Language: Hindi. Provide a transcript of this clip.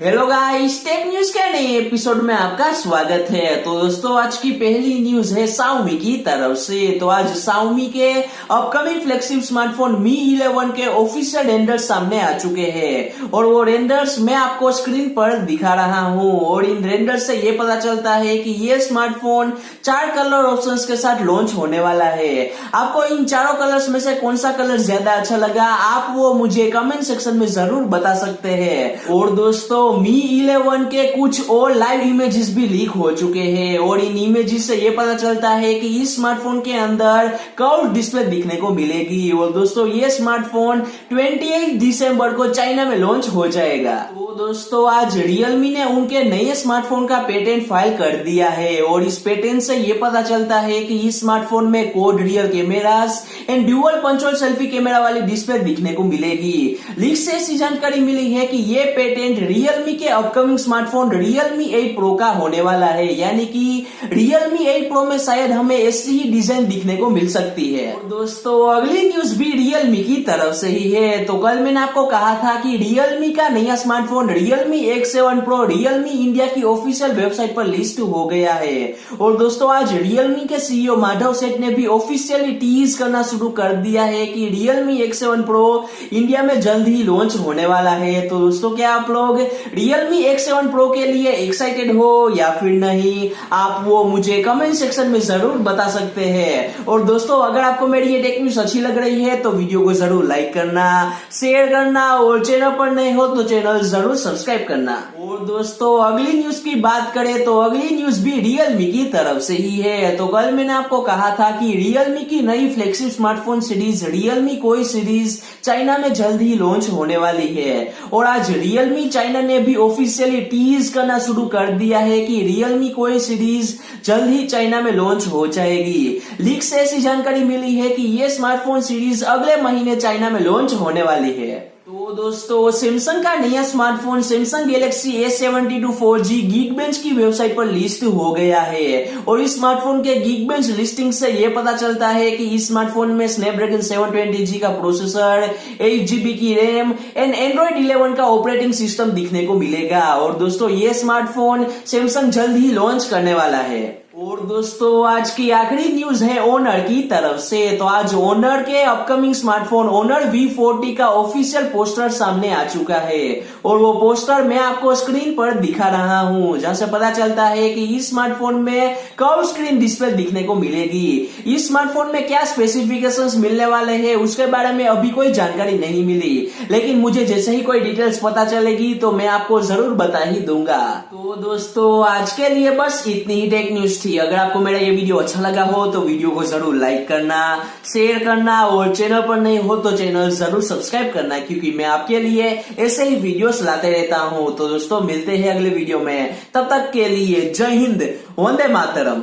हेलो गाइस, टेक न्यूज के नए एपिसोड में आपका स्वागत है। तो दोस्तों, आज की पहली न्यूज है Xiaomi की तरफ से। तो आज Xiaomi के अपकमिंग फ्लैगशिप स्मार्टफोन Mi 11 के ऑफिशियल रेंडर्स सामने आ चुके हैं और वो रेंडर्स मैं आपको स्क्रीन पर दिखा रहा हूँ। और इन रेंडर्स से ये पता चलता है कि ये स्मार्टफोन 4 कलर ऑप्शंस के साथ लॉन्च होने वाला है। आपको इन चारों कलर्स में से कौन सा कलर ज्यादा अच्छा लगा, आप वो मुझे कमेंट सेक्शन में जरूर बता सकते हैं। और दोस्तों, Mi 11 के कुछ और लाइव इमेजेस भी लीक हो चुके हैं और इन इमेजेस से ये पता चलता है कि इस स्मार्टफोन के अंदर कर्व डिस्प्ले दिखने को मिलेगी। और दोस्तों, ये स्मार्टफोन 28 दिसंबर को चाइना में लॉन्च हो जाएगा। तो दोस्तों, आज Realme ने उनके नए स्मार्टफोन का पेटेंट फाइल कर दिया है और इस पेटेंट से ये पता चलता है कि इस स्मार्टफोन में quad rear cameras and dual punch selfie camera वाली डिस्प्ले दिखने को मिलेगी। लीक से ऐसी जानकारी मिली है कि ये पेटेंट Realme के अपकमिंग स्मार्टफोन Realme 8 Pro का होने वाला है, यानी कि Realme 8 Pro में शायद हमें ऐसी ही डिजाइन दिखने को मिल सकती है। और दोस्तों, अगली न्यूज भी Realme की तरफ से ही है। तो कल मैंने आपको कहा था कि Realme का नया smartphone Realme A7 Pro Realme India की ऑफिशियल वेबसाइट पर लिस्ट हो गया है। और दोस्तों, आज Realme के सीईओ माधव सेठ ने भी ऑफिशियली टीज करना शुरू कर दिया है कि Realme A7 Pro इंडिया में जल्द ही लॉन्च होने वाला है। तो दोस्तों, क्या आप लोग Realme A7 Pro के लिए एक्साइटेड हो या फिर नहीं, आप वो मुझे कमेंट सेक्शन में जरूर बता सकते हैं। और दोस्तों, अगर आपको मेरी ये टेक न्यूज अच्छी लग रही है तो वीडियो को जरूर लाइक करना, शेयर करना और चैनल पर नए हो तो चैनल जरूर सब्सक्राइब करना। और दोस्तों, अगली न्यूज की बात करें तो अगली न्यूज भी Realme की तरफ से ही है। तो कल मैंने आपको कहा था कि Realme की नई फ्लैगशिप स्मार्टफोन सीरीज Realme कोई सीरीज चाइना में जल्द ही लॉन्च होने वाली है। और आज Realme चाइना ने भी ऑफिशियली टीज करना शुरू कर दिया है कि Realme कोई सीरीज जल्द ही चाइना में लॉन्च हो जाएगी। लीक से ऐसी जानकारी मिली है कि ये स्मार्टफोन सीरीज अगले महीने चाइना में लॉन्च होने वाली है। तो दोस्तों, सैमसंग का नया smartphone Samsung Galaxy A72 4G Geekbench की वेबसाइट पर लिस्ट हो गया है। और इस स्मार्टफोन के गीकबेंच लिस्टिंग से ये पता चलता है कि इस स्मार्टफोन में स्नैपड्रैगन 720G का प्रोसेसर, 8GB की रैम एंड एंड्रॉइड 11 का ऑपरेटिंग सिस्टम दिखने को मिलेगा। और दोस्तों, ये स्मार्टफोन सैमसंग जल्द ही लॉन्च करने वाला है। और दोस्तों, आज की आखिरी न्यूज है Honor की तरफ से। तो आज Honor के अपकमिंग स्मार्टफोन Honor V40 का ऑफिशियल पोस्टर सामने आ चुका है और वो पोस्टर मैं आपको स्क्रीन पर दिखा रहा हूँ, जहां से पता चलता है कि इस स्मार्टफोन में कर्व स्क्रीन डिस्प्ले दिखने को मिलेगी। इस स्मार्टफोन में क्या स्पेसिफिकेशंस मिलने वाले हैं उसके बारे में अभी कोई जानकारी नहीं मिली, लेकिन मुझे जैसे ही कोई डिटेल्स पता चलेगी तो मैं आपको जरूर बता ही दूंगा। तो दोस्तों, आज के लिए बस इतनी ही टेक न्यूज थी। अगर आपको मेरा ये वीडियो अच्छा लगा हो तो वीडियो को जरूर लाइक करना, शेयर करना और चैनल पर नहीं हो तो चैनल जरूर सब्सक्राइब करना, क्योंकि मैं आपके लिए ऐसे ही वीडियोस लाते रहता हूँ। तो दोस्तों, मिलते हैं अगले वीडियो में, तब तक के लिए जय हिंद, वंदे मातरम।